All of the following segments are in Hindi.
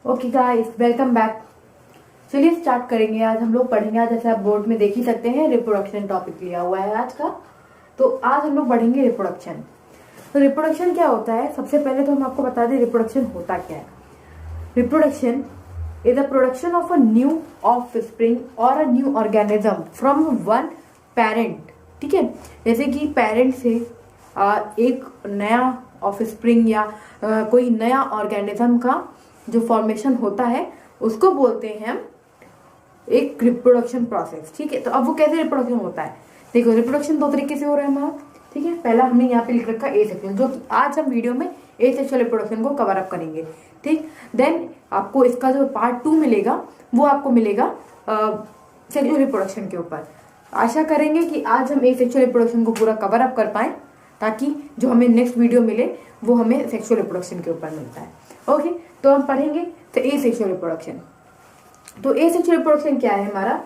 Okay guys, welcome back. चलिए स्टार्ट करेंगे। आज हम लोग पढ़ेंगे, आज जैसे आप बोर्ड में देख ही सकते हैं, रिप्रोडक्शन टॉपिक लिया हुआ है आज का। तो आज हम लोग पढ़ेंगे रिप्रोडक्शन। तो रिप्रोडक्शन क्या होता है, सबसे पहले तो हम आपको बता दें रिप्रोडक्शन होता क्या है। Reproduction is a production of a new offspring or a new organism from one parent. ठीक है, जैसे कि पेरेंट से एक नया ऑफस्प्रिंग या कोई नया ऑर्गेनिज्म का जो फॉर्मेशन होता है उसको बोलते हैं हम एक रिप्रोडक्शन प्रोसेस। ठीक है, तो अब वो कैसे रिप्रोडक्शन होता है, देखो रिप्रोडक्शन दो तरीके से हो रहा है हमारा। ठीक है, पहला हमने यहाँ पे लिख रखा ए सेक्शुअल, जो कि आज हम वीडियो में ए सेक्शुअल रिप्रोडक्शन को कवर अप करेंगे। ठीक, देन आपको इसका जो पार्ट 2 मिलेगा वो आपको मिलेगा सेक्शुअल रिप्रोडक्शन के ऊपर। आशा करेंगे कि आज हम ए सेक्शुअल रिप्रोडक्शन को पूरा कवर अप कर पाए, ताकि जो हमें नेक्स्ट वीडियो मिले वो हमें सेक्शुअल रिप्रोडक्शन के ऊपर मिलता है। ओके, तो हम पढ़ेंगे तो ए सेक्शुअल रिप्रोडक्शन। तो ए सेक्शुअल रिप्रोडक्शन क्या है हमारा?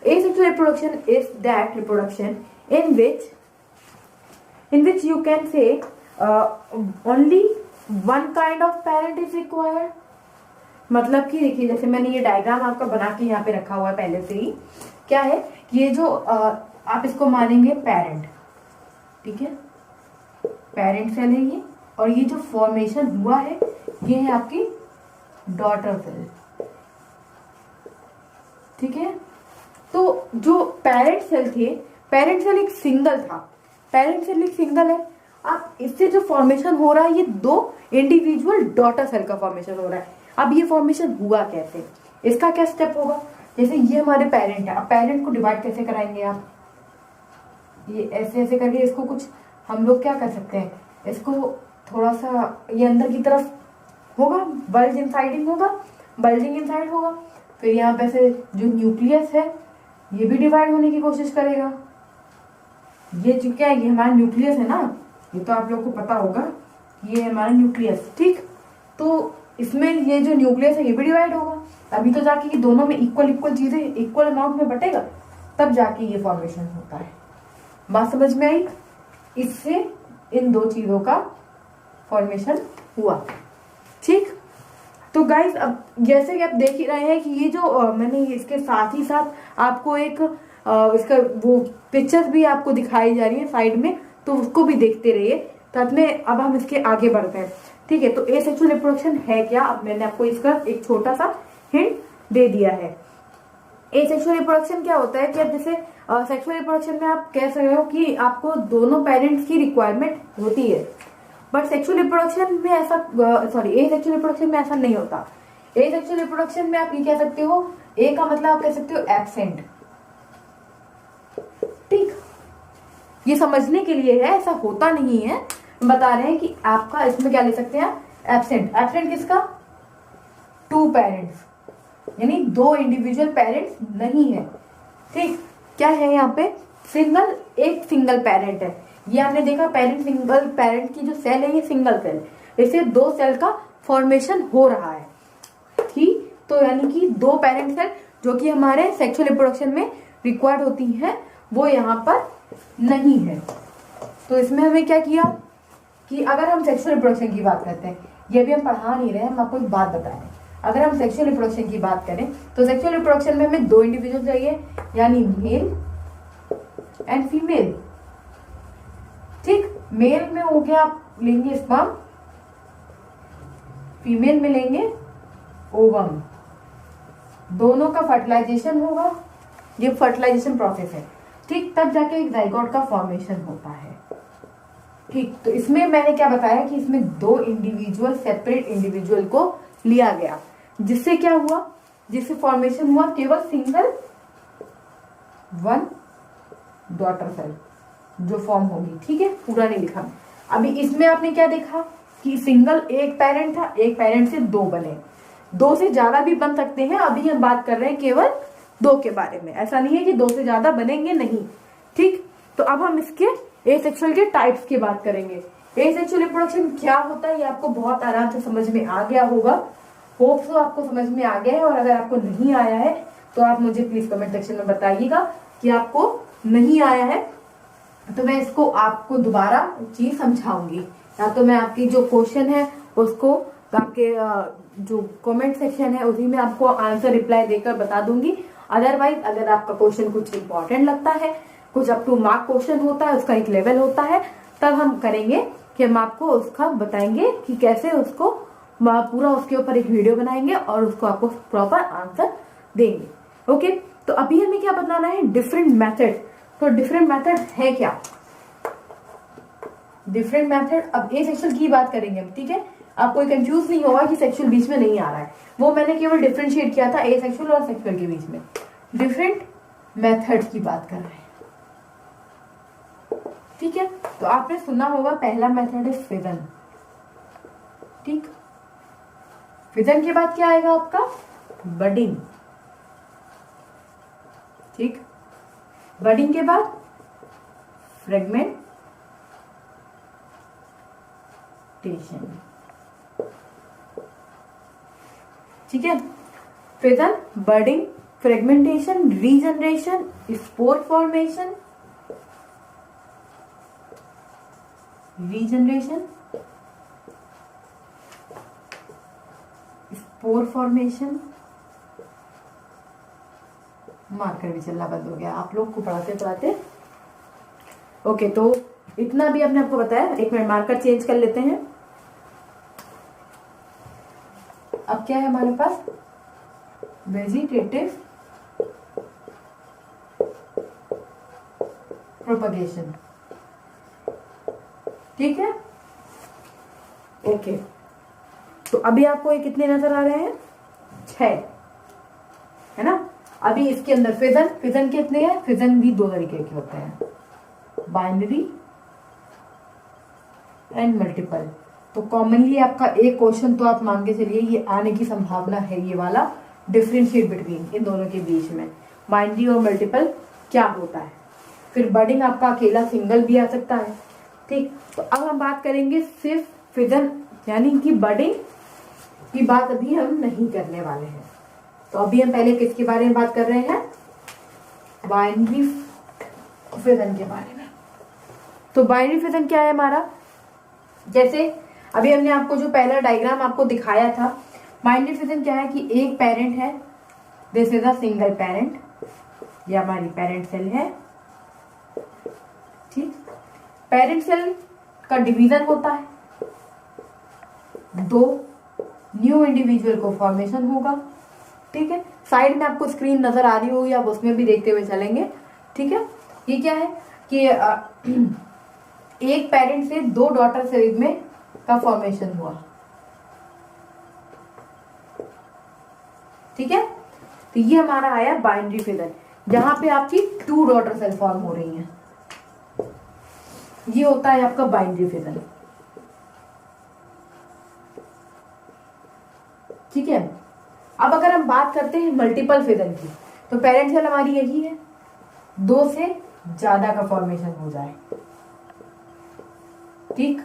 Asexual reproduction is that reproduction in which you can say only one kind of parent is required। मतलब कि देखिए, जैसे मैंने ये डायग्राम आपका बना के यहाँ पे रखा हुआ है पहले से ही। क्या है, ये जो आप इसको मानेंगे पेरेंट। ठीक है, पेरेंट सेल है ये, और ये जो फॉर्मेशन हुआ है ये है आपकी डॉटर सेल। ठीक है, तो जो पेरेंट सेल थे, पेरेंट सेल एक सिंगल था, पेरेंट सेल एक सिंगल है। अब इससे जो फॉर्मेशन हो रहा है ये दो इंडिविजुअल डॉटर सेल का फॉर्मेशन हो रहा है। अब ये फॉर्मेशन हुआ कैसे, इसका क्या स्टेप होगा? जैसे ये हमारे पेरेंट है, अब पेरेंट को डिवाइड कैसे कराएंगे आप? ये ऐसे ऐसे करके इसको कुछ हम लोग क्या कर सकते हैं, इसको थोड़ा सा ये अंदर की तरफ होगा, बल्ज इनसाइडिंग होगा, बल्जिंग इनसाइड होगा। फिर यहाँ पे से जो न्यूक्लियस है ये भी डिवाइड होने की कोशिश करेगा। ये जो क्या है, ये हमारा न्यूक्लियस है ना, ये तो आप लोग को पता होगा, ये है हमारा न्यूक्लियस। ठीक, तो इसमें ये जो न्यूक्लियस है ये भी डिवाइड होगा। अभी तो जाके ये दोनों में इक्वल इक्वल चीजें इक्वल अमाउंट में बटेगा, तब जाके ये फॉर्मेशन होता है। बात समझ में आई? इससे इन दो चीजों का फॉर्मेशन हुआ। ठीक, तो गाइज अब जैसे कि आप देख ही रहे हैं कि ये जो मैंने इसके साथ ही साथ आपको एक इसका वो पिक्चर्स भी आपको दिखाई जा रही है साइड में, तो उसको भी देखते रहिए। तब में अब हम इसके आगे बढ़ते हैं। ठीक है, तो ए सेक्सुअल रिप्रोडक्शन है क्या? अब मैंने आपको इसका एक छोटा सा हिंट दे दिया है। ए सेक्सुअल रिप्रोडक्शन क्या होता है कि अब जैसे सेक्सुअल रिप्रोडक्शन में आप कह सकते हो कि आपको दोनों पेरेंट्स की रिक्वायरमेंट होती है, बट सेक्सुअल रिप्रोडक्शन में ऐसा ए सेक्सुअल रिप्रोडक्शन में ऐसा नहीं होता। ए सेक्सुअल रिप्रोडक्शन में आप ये कह सकते हो, ए का मतलब आप कह सकते हो एब्सेंट। ठीक, ये समझने के लिए है, ऐसा होता नहीं है, बता रहे हैं कि आपका इसमें क्या ले सकते हैं, एब्सेंट। एब्सेंट किसका? टू पेरेंट्स, यानी दो इंडिविजुअल पेरेंट्स नहीं है। ठीक, क्या है यहाँ पे, सिंगल, एक सिंगल पेरेंट है। ये आपने देखा, पेरेंट सिंगल पेरेंट की जो सेल है ये सिंगल सेल, इससे दो सेल का फॉर्मेशन हो रहा है। ठीक, तो यानी कि दो पेरेंट सेल जो कि हमारे सेक्सुअल रिप्रोडक्शन में रिक्वायर्ड होती हैं वो यहाँ पर नहीं है। तो इसमें हमें क्या किया कि अगर हम सेक्सुअल रिप्रोडक्शन की बात करते हैं, ये भी हम पढ़ा नहीं रहे, हम आपको एक बात बता रहे हैं। अगर हम सेक्सुअल रिप्रोडक्शन की बात करें तो सेक्सुअल रिप्रोडक्शन में हमें दो इंडिविजुअल चाहिए, यानी मेल एंड फीमेल। ठीक, मेल में हो गया आप लेंगे स्पर्म, फीमेल में लेंगे ओवम, दोनों का फर्टिलाइजेशन होगा, ये फर्टिलाइजेशन प्रोसेस है। ठीक, तब जाके एक जाइगोट का फॉर्मेशन होता है। ठीक, तो इसमें मैंने क्या बताया कि इसमें दो इंडिविजुअल, सेपरेट इंडिविजुअल को लिया गया, जिससे क्या हुआ, जिससे फॉर्मेशन हुआ केवल सिंगल वन डॉटर सेल जो फॉर्म होगी। ठीक है, पूरा नहीं लिखा। अभी इसमें आपने क्या देखा कि सिंगल एक पेरेंट था, एक पेरेंट से दो बने, दो से ज्यादा भी बन सकते हैं। अभी हम बात कर रहे हैं केवल दो के बारे में, ऐसा नहीं है कि दो से ज्यादा बनेंगे नहीं। ठीक, तो अब हम इसके ए सेक्सुअल के टाइप्स की बात करेंगे। ए सेक्सुअल रिप्रोडक्शन क्या होता है ये आपको बहुत आराम से समझ में आ गया होगा, होप सो आपको समझ में आ गया है। और अगर आपको नहीं आया है तो आप मुझे प्लीज कमेंट सेक्शन में बताइएगा कि आपको नहीं आया है, तो मैं इसको आपको दोबारा चीज समझाऊंगी, या तो मैं आपकी जो क्वेश्चन है उसको आपके जो कमेंट सेक्शन है उसी में आपको आंसर रिप्लाई देकर बता दूंगी। अदरवाइज अगर आपका क्वेश्चन कुछ इंपॉर्टेंट लगता है, कुछ अप टू मार्क क्वेश्चन होता है, उसका एक लेवल होता है, तब हम करेंगे कि हम आपको उसका बताएंगे कि कैसे उसको पूरा उसके ऊपर एक वीडियो बनाएंगे और उसको आपको प्रॉपर आंसर देंगे। ओके, तो अभी हमें क्या बताना है, डिफरेंट मेथड। तो डिफरेंट मेथड है क्या, डिफरेंट मेथड। अब ए सेक्शुअल की बात करेंगे हम, ठीक है। आप कोई कंफ्यूज नहीं होगा कि सेक्सुअल बीच में नहीं आ रहा है, वो मैंने केवल डिफरेंशिएट किया था ए सेक्सुअल और सेक्सुअल के बीच में। डिफरेंट मेथड की बात कर रहे हैं, ठीक है। तो आपने सुना होगा पहला मेथड है फिजन, ठीक। फिजन के बाद क्या आएगा आपका, बडिंग, ठीक। बडिंग के बाद फ्रेगमेंटेशन, ठीक है। Fission, budding, fragmentation, regeneration, spore formation, regeneration, spore formation. Marker भी चलना बंद हो गया आप लोग को पढ़ाते पढ़ाते। ओके, तो इतना भी आपने आपको बताया। एक मिनट, मार्कर चेंज कर लेते हैं। अब क्या है हमारे पास, वेजिटेटिव प्रोपगेशन, ठीक है। ओके, तो अभी आपको ये कितने नजर आ रहे हैं, 6, है ना। अभी इसके अंदर फिजन, फिजन कितने हैं, फिजन भी 2 तरीके के होते हैं, बाइनरी एंड मल्टीपल। तो कॉमनली आपका एक क्वेश्चन तो आप मान के चलिए ये आने की संभावना है, ये वाला डिफरेंशिएट बिटवीन इन दोनों के बीच में बाइनरी और मल्टीपल क्या होता है। फिर बडिंग आपका अकेला सिंगल भी आ सकता है, ठीक। तो अब हम बात करेंगे सिर्फ फिजन, यानी कि बडिंग की बात अभी हम नहीं करने वाले हैं। तो अभी हम पहले किसके बारे में बात कर रहे हैं, बाइनरी फिजन के बारे में। तो बाइनरी फिजन क्या है हमारा, जैसे अभी हमने आपको जो पहला डायग्राम आपको दिखाया था, बाइनरी फिजन क्या है कि एक पेरेंट है, this is a single parent, ये हमारी पेरेंट सेल है, ठीक। पेरेंट सेल का डिवीजन होता है, 2 न्यू इंडिविजुअल को फॉर्मेशन होगा, ठीक है। साइड में आपको स्क्रीन नजर आ रही होगी, आप उसमें भी देखते हुए चलेंगे, ठीक है। ये क्या है कि एक पेरेंट से 2 डॉटर सेल में का फॉर्मेशन हुआ, ठीक है। तो ये हमारा आया बाइनरी फिजन, जहां पे आपकी 2 डॉटर सेल फॉर्म हो रही हैं, ये होता है आपका बाइनरी फिजन, ठीक है। अब अगर हम बात करते हैं मल्टीपल फिजन की, तो पेरेंट सेल हमारी यही है, 2 से ज्यादा का फॉर्मेशन हो जाए, ठीक।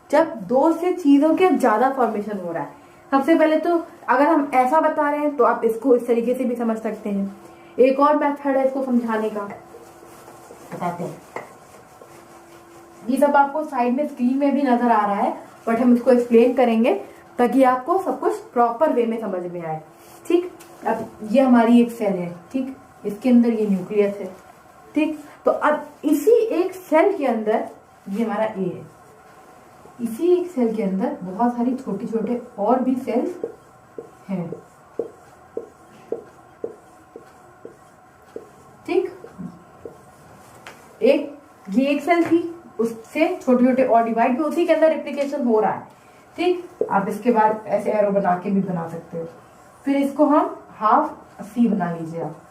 जब 2 से चीजों के ज्यादा फॉर्मेशन हो रहा है, सबसे पहले तो अगर हम ऐसा बता रहे हैं तो आप इसको इस तरीके से भी समझ सकते हैं। एक और मेथड है इसको समझाने का, बताते हैं। ये सब आपको साइड में स्क्रीन में भी नजर आ रहा है, बट हम इसको एक्सप्लेन करेंगे ताकि आपको सब कुछ प्रॉपर वे में समझ में आए, ठीक। अब ये हमारी एक सेल है, ठीक, इसके अंदर ये न्यूक्लियस है, ठीक। तो अब इसी एक सेल के अंदर, ये हमारा ए है, इसी एक सेल के अंदर बहुत सारी छोटे छोटे और भी सेल्स हैं, ठीक। ये एक सेल थी, उससे छोटे छोटे और डिवाइड भी उसी के अंदर रेप्लिकेशन हो रहा है, ठीक। आप इसके बाद ऐसे एरो बना के भी बना सकते हो। फिर इसको हम हाफ सी बना लीजिए आप,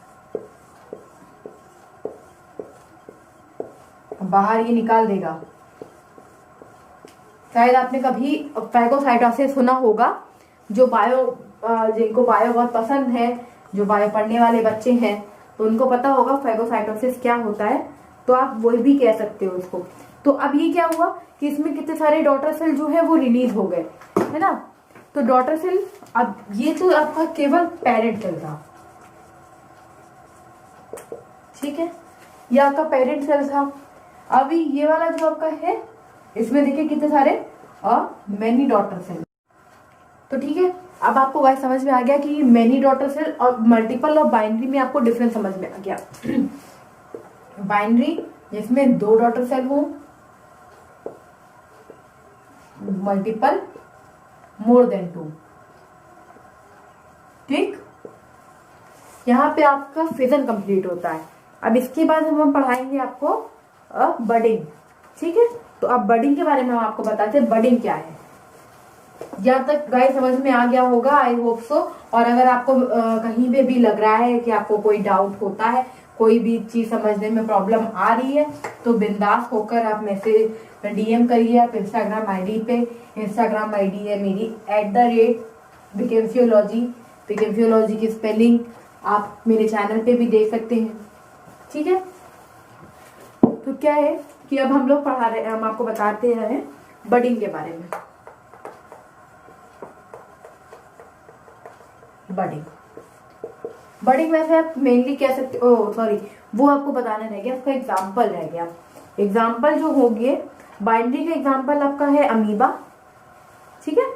बाहर ये निकाल देगा। शायद आपने कभी फैगोसाइटोसिस सुना होगा, जो जिनको बायो बहुत पसंद है, जो बायो पढ़ने वाले बच्चे हैं, तो उनको पता होगा फैगोसाइटोसिस क्या होता है, तो आप वही भी कह सकते हो उसको। तो अब ये क्या हुआ कि इसमें कितने सारे डॉटर सेल जो है वो रिलीज हो गए, है ना। तो डॉटर सेल, अब ये तो आपका केवल पेरेंट सेल था, ठीक है, ये आपका पेरेंट सेल था। अभी ये वाला जो आपका है, इसमें देखिए कितने सारे अ मेनी डॉटर सेल। तो ठीक है, अब आपको गाइस समझ में आ गया कि मेनी डॉटर सेल और मल्टीपल और बाइनरी में आपको डिफरेंस समझ में आ गया। बाइनरी जिसमें 2 डॉटर सेल हो, मल्टीपल मोर देन 2। ठीक, यहाँ पे आपका फिजन कंप्लीट होता है। अब इसके बाद हम पढ़ाएंगे आपको बडिंग। ठीक है, तो अब बडिंग के बारे में हम आपको बताते हैं बडिंग क्या है। यहाँ तक गाइस समझ में आ गया होगा, आई होप सो। और अगर आपको कहीं पे भी लग रहा है कि आपको कोई डाउट होता है, कोई भी चीज समझने में प्रॉब्लम आ रही है, तो बिंदास होकर आप मैसेज डीएम करिए आप इंस्टाग्राम आईडी पे। इंस्टाग्राम आईडी है मेरी @विकेम्फियोलॉजी। विकेम्फियोलॉजी की स्पेलिंग आप मेरे चैनल पे भी देख सकते हैं। ठीक है, तो क्या है कि अब हम लोग पढ़ा रहे हैं, हम आपको बताते हैं बडिंग के बारे में। बडिंग वैसे आप मेनली कह सकते हो, सॉरी वो आपको बताना रह गया, उसका एग्जाम्पल रह गया। एग्जाम्पल जो होंगे बाइनरी का एग्जाम्पल आपका है अमीबा। ठीक है,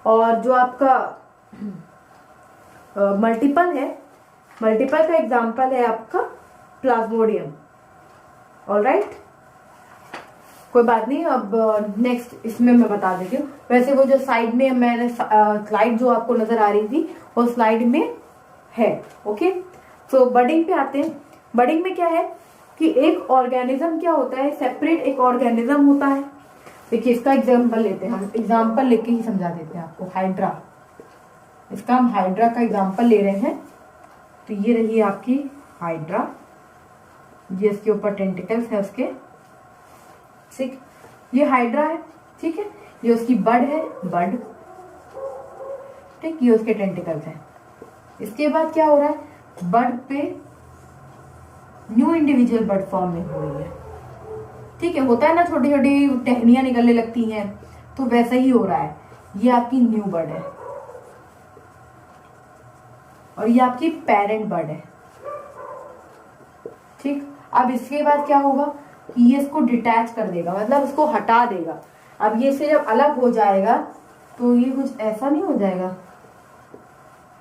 और जो आपका मल्टीपल है, मल्टीपल का एग्जाम्पल है आपका प्लाज्मोडियम। ऑलराइट, कोई बात नहीं, अब नेक्स्ट इसमें मैं बता देती हूँ। वैसे वो जो साइड में मैंने स्लाइड जो आपको नजर आ रही थी वो स्लाइड में है। ओके, तो बडिंग पे आते हैं। बडिंग में क्या है कि एक ऑर्गेनिज्म क्या होता है, सेपरेट एक ऑर्गेनिज्म होता है। देखिए इसका एग्जाम्पल लेते हैं, हम एग्जाम्पल लेके ही समझा देते हैं आपको। हाइड्रा, इसका हम हाइड्रा का एग्जाम्पल ले रहे हैं। तो ये रही आपकी हाइड्रा, ये इसके ऊपर टेंटिकल्स है उसके। ठीक, ये हाइड्रा है। ठीक है, ये उसकी बड है, बड। ठीक, ये उसके टेंटिकल्स हैं। इसके बाद क्या हो रहा है, बड पे न्यू इंडिविजुअल बड फॉर्म में हो रही है। ठीक है, होता है ना छोटी छोटी टहनियां निकलने लगती हैं, तो वैसा ही हो रहा है। ये आपकी न्यू बड है और ये आपकी पेरेंट बड है। ठीक, अब इसके बाद क्या होगा कि ये इसको डिटैच कर देगा, मतलब इसको हटा देगा। अब ये से जब अलग हो जाएगा तो ये कुछ ऐसा नहीं हो जाएगा।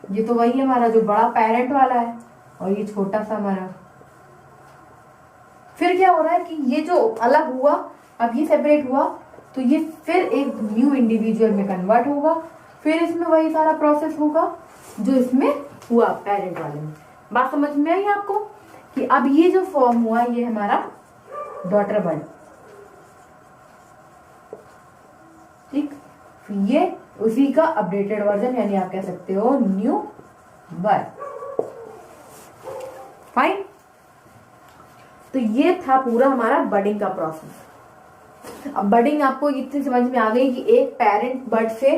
ये तो वही हमारा जो बड़ा पेरेंट वाला है और ये छोटा सा हमारा। फिर क्या हो रहा है कि ये जो अलग हुआ, अब ये सेपरेट हुआ, तो ये फिर एक न्यू इंडिविजुअल में कन्वर्ट होगा। फिर इसमें वही सारा प्रोसेस होगा जो इसमें हुआ पेरेंट वाले में। बात समझ में आई आपको कि अब ये जो फॉर्म हुआ ये हमारा डॉटर बड। ठीक, ये उसी का अपडेटेड वर्जन, यानी आप कह सकते हो न्यू बड। फाइन, तो ये था पूरा हमारा बडिंग का प्रोसेस। अब बडिंग आपको इतनी समझ में आ गई कि एक पेरेंट बड से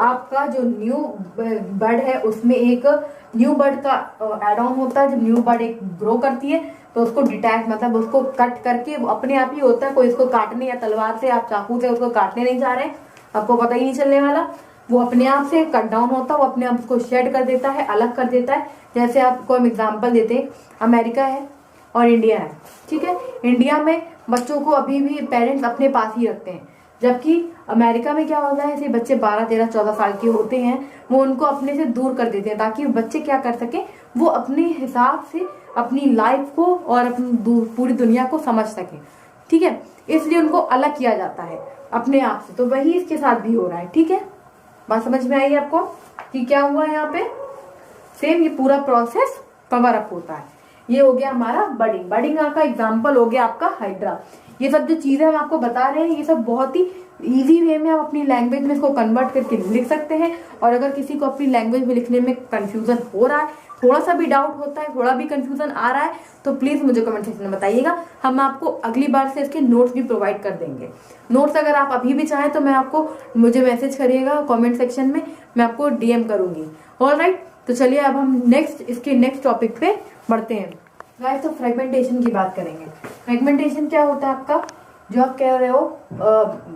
आपका जो न्यू बड है उसमें एक न्यू बड का एड ऑन होता है। जब न्यू बड एक ग्रो करती है तो उसको डिटैच, मतलब उसको कट करके वो अपने आप ही होता है। कोई इसको काटने या तलवार से आप चाकू से उसको काटने नहीं जा रहे, आपको पता ही नहीं चलने वाला। वो अपने आप से कट डाउन होता है, वो अपने आप उसको शेड कर देता है, अलग कर देता है। जैसे आपको हम एग्जाम्पल देते हैं, अमेरिका है और इंडिया है। ठीक है, इंडिया में बच्चों को अभी भी पेरेंट्स अपने पास ही रखते हैं, जबकि अमेरिका में क्या होता है, ऐसे बच्चे 12, 13, 14 साल के होते हैं, वो उनको अपने से दूर कर देते हैं ताकि बच्चे क्या कर सके, वो अपने हिसाब से अपनी लाइफ को और अपनी पूरी दुनिया को समझ सके। ठीक है, इसलिए उनको अलग किया जाता है अपने आप से। तो वही इसके साथ भी हो रहा है। ठीक है, बात समझ में आई आपको कि क्या हुआ यहाँ पे? सेम ये पूरा प्रोसेस कवर अप होता है। ये हो गया हमारा बडिंग। बडिंग का एग्जाम्पल हो गया आपका हाइड्रा। ये सब जो चीजें हम आपको बता रहे हैं ये सब बहुत ही इजी वे में आप अपनी लैंग्वेज में इसको कन्वर्ट करके लिख सकते हैं। और अगर किसी को अपनी लैंग्वेज में लिखने में कंफ्यूजन हो रहा है, थोड़ा सा भी डाउट होता है, थोड़ा भी कंफ्यूजन आ रहा है, तो प्लीज मुझे कमेंट सेक्शन में बताइएगा। हम आपको अगली बार से इसके नोट्स भी प्रोवाइड कर देंगे। नोट्स अगर आप अभी भी चाहें तो मैं आपको, मुझे मैसेज करिएगा कमेंट सेक्शन में, मैं आपको डीएम करूंगी। ऑलराइट, तो चलिए अब हम इसके नेक्स्ट टॉपिक पे बढ़ते हैं। गाइस, तो फ्रेगमेंटेशन की बात करेंगे। फ्रेगमेंटेशन क्या होता है आपका, जो आप कह रहे हो,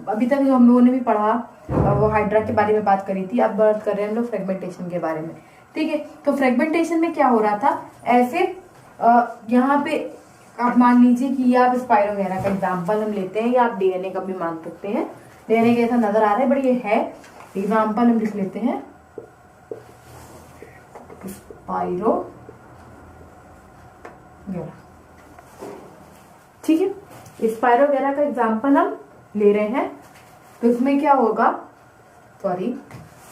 अभी तक जो हम लोगों ने भी पढ़ा वो हाइड्रा के बारे में बात करी थी, अब बात कर रहे हैं हम लोग फ्रेगमेंटेशन के बारे में। ठीक है, तो फ्रेगमेंटेशन में क्या हो रहा था, ऐसे यहाँ पे आप मान लीजिए कि आप स्पाइरो वगैरह का एग्जाम्पल हम लेते हैं, या आप डीएनए का भी मान सकते हैं। डीएनए कैसा नजर आ रहा है, बट ये है एग्जाम्पल हम लिख लेते हैं, स्पाइरो गेरा। ठीक है, स्पाइरो गेरा का एग्जाम्पल हम ले रहे हैं। तो इसमें क्या होगा, सॉरी,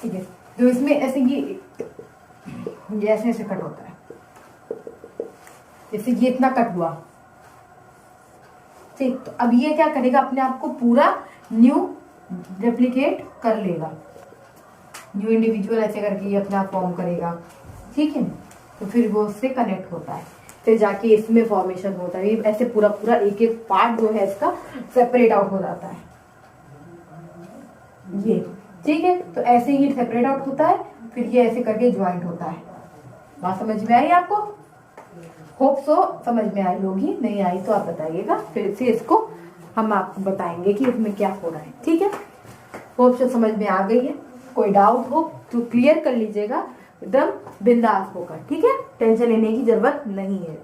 ठीक है, जो इसमें ऐसे ये ऐसे ऐसे कट होता है, जैसे ये इतना कट हुआ, ठीक। तो अब ये क्या करेगा, अपने आप को पूरा न्यू रेप्लिकेट कर लेगा, न्यू इंडिविजुअल ऐसे करके ये अपना फॉर्म करेगा, ठीक है। तो फिर वो उससे कनेक्ट होता है, फिर जाके इसमें फॉर्मेशन होता है, ऐसे पूरा पूरा एक एक पार्ट जो है इसका सेपरेट आउट हो जाता है, ये, ठीक है। तो ऐसे ही सेपरेट आउट होता है, फिर ये ऐसे करके ज्वाइंट होता है। बात समझ में आई आपको? होप सो समझ में आई होगी, नहीं आई तो आप बताइएगा, फिर से इसको हम आपको बताएंगे कि इसमें क्या हो रहा है, ठीक है। होप सो समझ में आ गई है, कोई डाउट हो तो क्लियर कर लीजिएगा एकदम बिंदास होकर, ठीक है, टेंशन लेने की जरूरत नहीं है।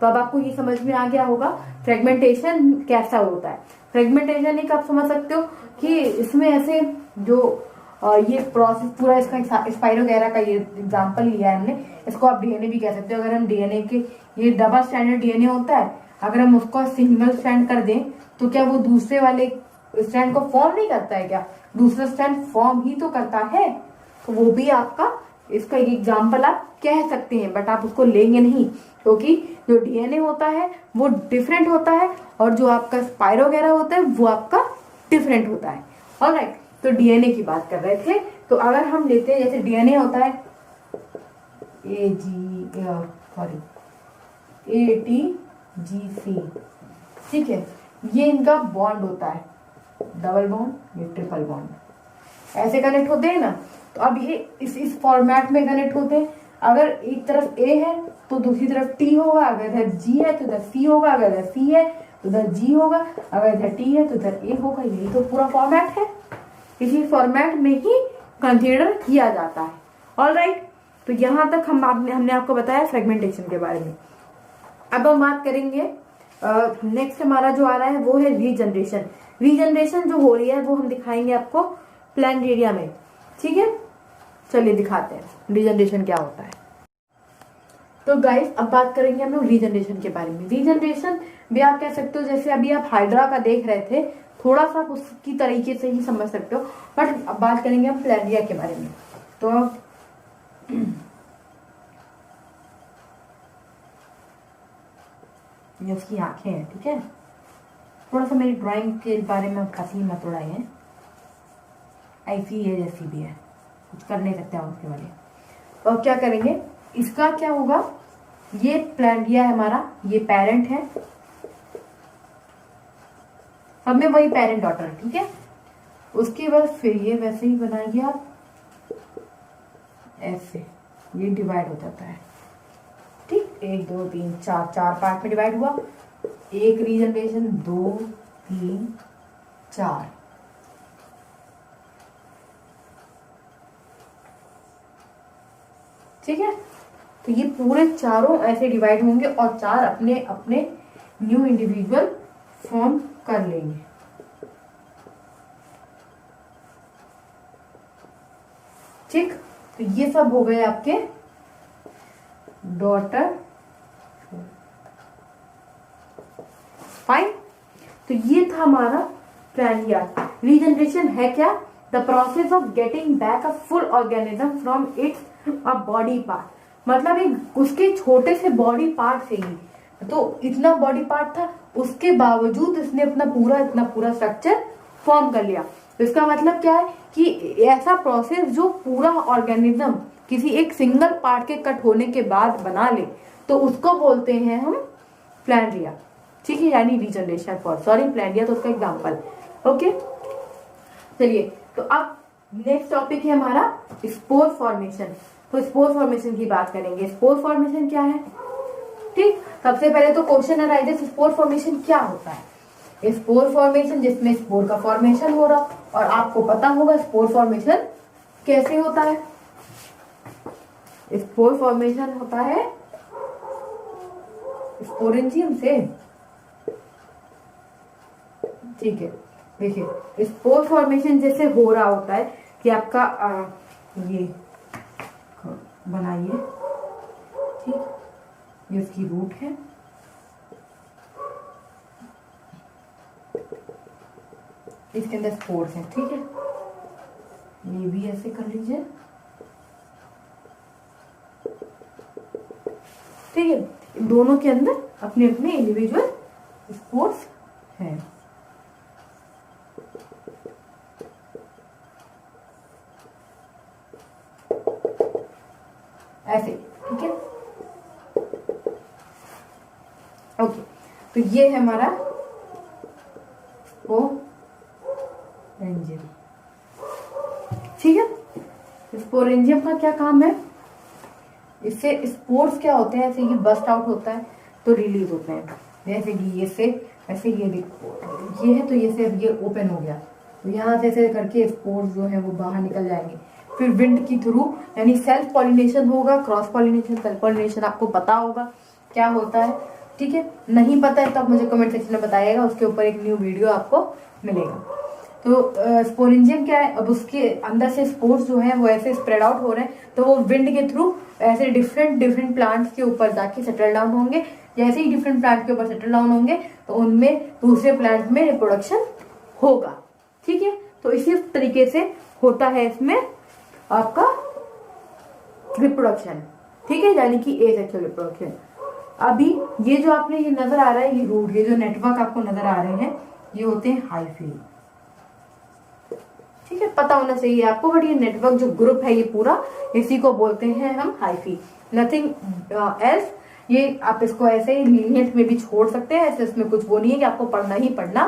तो अब आपको ये समझ में आ गया होगा फ्रेगमेंटेशन कैसा होता है। फ्रेगमेंटेशन एक आप समझ सकते हो कि इसमें ऐसे जो ये प्रोसेस पूरा इसका स्पाइरो गेरा का ये एग्जांपल लिया है हमने, इसको आप डीएनए भी कह सकते हो। अगर हम डीएनए के, ये डबल स्ट्रैंडेड डीएनए होता है, अगर हम उसको सिंगल स्ट्रैंड कर दें तो क्या वो दूसरे वाले स्ट्रैंड को फॉर्म नहीं करता है? क्या दूसरा स्ट्रैंड फॉर्म ही तो करता है। तो वो भी आपका इसका एक एग्जाम्पल आप कह सकते हैं, बट आप उसको लेंगे नहीं, क्योंकि जो डीएनए होता है वो डिफरेंट होता है और जो आपका स्पाइरो गेरा होता है वो आपका डिफरेंट होता है। ऑलराइट, तो डीएनए की बात कर रहे थे। तो अगर हम लेते हैं, जैसे डीएनए होता है ATGC, ठीक है, ये इनका बॉन्ड होता है, डबल बॉन्ड, ये ट्रिपल बॉन्ड, ऐसे कनेक्ट होते हैं ना। तो अब ये इस फॉर्मेट में कनेक्ट होते हैं। अगर एक तरफ A है तो दूसरी तरफ T होगा, अगर इधर G है तो इधर C होगा, अगर इधर C है तो इधर G होगा, अगर इधर T है तो इधर A होगा। यही तो पूरा फॉर्मेट है, इसी फॉर्मेट में ही कंसीडर किया जाता है। ऑलराइट, तो यहाँ तक हमने आपको बताया फ्रेगमेंटेशन के बारे में। अब हम बात करेंगे नेक्स्ट हमारा जो आ रहा है वो है रीजनरेशन। रीजनरेशन जो हो रही है वो हम दिखाएंगे आपको प्लांटेरिया में, ठीक है। चलिए दिखाते हैं रीजनरेशन क्या होता है। तो गाइस अब बात करेंगे हम लोग रीजनरेशन के बारे में। रीजनरेशन भी आप कह सकते हो, जैसे अभी आप हाइड्रा का देख रहे थे, थोड़ा सा उसकी तरीके से ही समझ सकते हो, बट अब बात करेंगे हम प्लांटेरिया के बारे में। तो ये उसकी आंखें हैं, ठीक है। थोड़ा सा मेरी ड्राइंग के बारे में हंसी मत उड़ाइए, ऐसी है जैसी भी है, कुछ कर नहीं सकते हम उसके बारे। और क्या करेंगे, इसका क्या होगा, ये प्लांटेरिया है हमारा, ये पेरेंट है, सब में वही पेरेंट डॉटर, ठीक है। उसके बाद फिर ये वैसे ही बनाइए आप, ऐसे ये डिवाइड हो जाता है, ठीक, 1 2 3 4 4 पार्ट में डिवाइड हुआ। एक रीजनरेशन, 2 3 4, ठीक है। तो ये पूरे चारों ऐसे डिवाइड होंगे और 4 अपने अपने न्यू इंडिविजुअल फॉर्म कर लेंगे, ठीक। तो ये सब हो गए आपके डॉटर, फाइन। तो ये था हमारा प्लांटेरिया। रीजनरेशन है क्या, the process of getting back a full organism from it's a body part. मतलब एक उसके छोटे से बॉडी पार्ट से ही, तो इतना बॉडी पार्ट था, उसके बावजूद इसने इतना पूरा स्ट्रक्चर फॉर्म कर लिया। तो इसका मतलब क्या है कि ऐसा प्रोसेस जो पूरा ऑर्गेनिज्म किसी एक सिंगल पार्ट के कट होने के बाद बना ले, तो उसको बोलते हैं हम प्लांटेरिया, ठीक है, यानी रीजनरेशन फॉर, सॉरी प्लांटेरिया तो उसका एग्जांपल, ओके। चलिए, तो अब नेक्स्ट टॉपिक है हमारा स्पोर फॉर्मेशन। तो स्पोर फॉर्मेशन की बात करेंगे। स्पोर फॉर्मेशन क्या है, ठीक। सबसे पहले तो क्वेश्चन अराइजेस, स्पोर फॉर्मेशन क्या होता है। स्पोर फॉर्मेशन जिसमें स्पोर का फॉर्मेशन हो रहा, और आपको पता होगा स्पोर फॉर्मेशन कैसे होता है। स्पोर फॉर्मेशन होता है स्पोरेंजियम से, ठीक है। देखिए स्पोर फॉर्मेशन जैसे हो रहा होता है कि आपका ये बनाइए, ठीक, ये उसकी रूट है, इसके अंदर स्पोर्स हैं, ठीक है, ये भी ऐसे कर लीजिए, ठीक है। इन दोनों के अंदर अपने अपने इंडिविजुअल स्पोर्स हैं। ऐसे, ठीक है, ओके। तो ये है हमारा स्पोरेंजियम, ठीक है। स्पोरेंजियम का क्या काम है, इससे स्पोर्स क्या होते हैं, ऐसे ये बस्ट आउट होता है तो रिलीज होते हैं, जैसे कि ये से ऐसे ये देखो ये है तो ये से अब ये ओपन हो गया तो यहाँ से ऐसे करके स्पोर्स जो है वो बाहर निकल जाएंगे, फिर विंड की थ्रू, यानी सेल्फ पॉलिनेशन होगा, क्रॉस पॉलिनेशन, सेल्फ पॉलिनेशन आपको पता होगा क्या होता है, ठीक है। नहीं पता है तो आप मुझे कमेंट सेक्शन में बताइएगा, उसके ऊपर एक न्यू वीडियो आपको मिलेगा। तो स्पोरेंजियम क्या है, अब उसके अंदर से स्पोर्स जो है वो ऐसे स्प्रेड आउट हो रहे हैं तो वो विंड के थ्रू ऐसे डिफरेंट प्लांट्स के ऊपर जाके सेटल डाउन होंगे। जैसे ही डिफरेंट प्लांट के ऊपर सेटल डाउन होंगे तो उनमें दूसरे प्लांट में रिप्रोडक्शन होगा, ठीक है। तो इसी तरीके से होता है इसमें आपका रिप्रोडक्शन, ठीक है, यानी कि एसेक्सुअल रिप्रोडक्शन। अभी ये जो आपने ये नजर आ रहा है, ये रूट, ये जो नेटवर्क आपको नजर आ रहे हैं, ये होते हैं हाइफी, ठीक है, पता होना चाहिए आपको। बट ये नेटवर्क जो ग्रुप है ये पूरा, इसी को बोलते हैं हम हाइफी, नथिंग एल्स। ये आप इसको ऐसे ही लीनियंट में भी छोड़ सकते हैं, ऐसे इसमें कुछ वो नहीं है कि आपको पढ़ना ही पढ़ना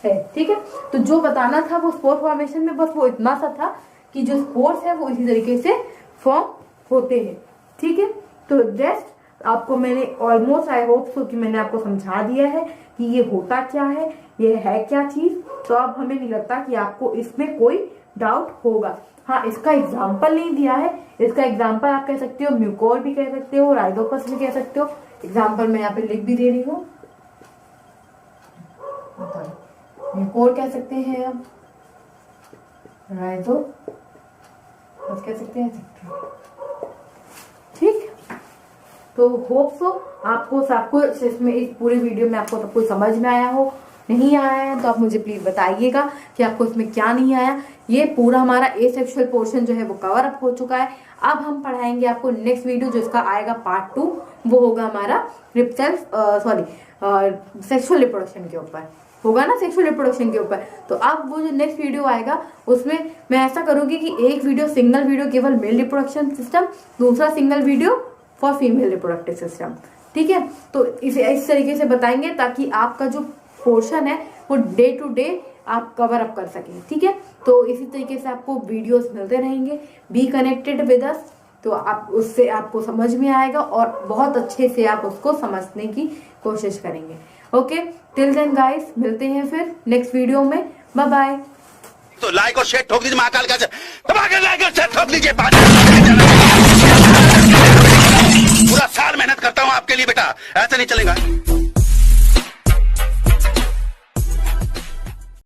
है, ठीक है। तो जो बताना था वो स्पोर फॉर्मेशन में बस वो इतना सा था कि जो स्पोर्स है वो इसी तरीके से फॉर्म होते हैं, ठीक है। तो जस्ट आपको मैंने ऑलमोस्ट, आई होप सो कि मैंने आपको समझा दिया है कि ये होता क्या है, ये है क्या चीज। तो अब हमें नहीं लगता कि आपको इसमें कोई डाउट होगा। हाँ, इसका एग्जाम्पल नहीं दिया है, इसका एग्जाम्पल आप कह सकते हो, म्यूकोर भी कह सकते हो, राइजोपस भी कह सकते हो। एग्जाम्पल मैं यहाँ पे लिख भी दे रही हूँ, म्यूकोर कह सकते हैं आप, राइजोपस कह सकते हैं, ठीक। तो होप सो आपको सब कुछ इसमें, इस पूरे वीडियो में आपको सब कुछ समझ में आया हो। नहीं आया है तो आप मुझे प्लीज बताइएगा कि आपको इसमें क्या नहीं आया। ये पूरा हमारा एसेक्सुअल पोर्शन जो है वो कवर अप हो चुका है। अब हम पढ़ाएंगे आपको नेक्स्ट वीडियो, जो इसका आएगा पार्ट 2, वो होगा हमारा सेक्सुअल रिप्रोडक्शन के ऊपर होगा ना, सेक्सुअल रिप्रोडक्शन के ऊपर। तो अब वो जो नेक्स्ट वीडियो आएगा उसमें मैं ऐसा करूंगी कि एक वीडियो, सिंगल वीडियो केवल मेल रिप्रोडक्शन सिस्टम, दूसरा single video for female reproductive system, ठीक है। तो इसे इस तरीके से बताएंगे ताकि आपका जो पोर्शन है वो डे टू डे आप कवर अप कर सकें, ठीक है। तो इसी तरीके से आपको वीडियोस मिलते रहेंगे। बी कनेक्टेड विद अस, तो आप उससे आपको समझ में आएगा और बहुत अच्छे से आप उसको समझने की कोशिश करेंगे। ओके, टिल देन गाइस, मिलते हैं फिर नेक्स्ट वीडियो में। Bye bye. तो लाइक और शेयर ठोक दीजिए, महाकाल का लाइक और शेयर ठोक दीजिए। पूरा साल मेहनत करता हूँ आपके लिए बेटा, ऐसा नहीं चलेगा।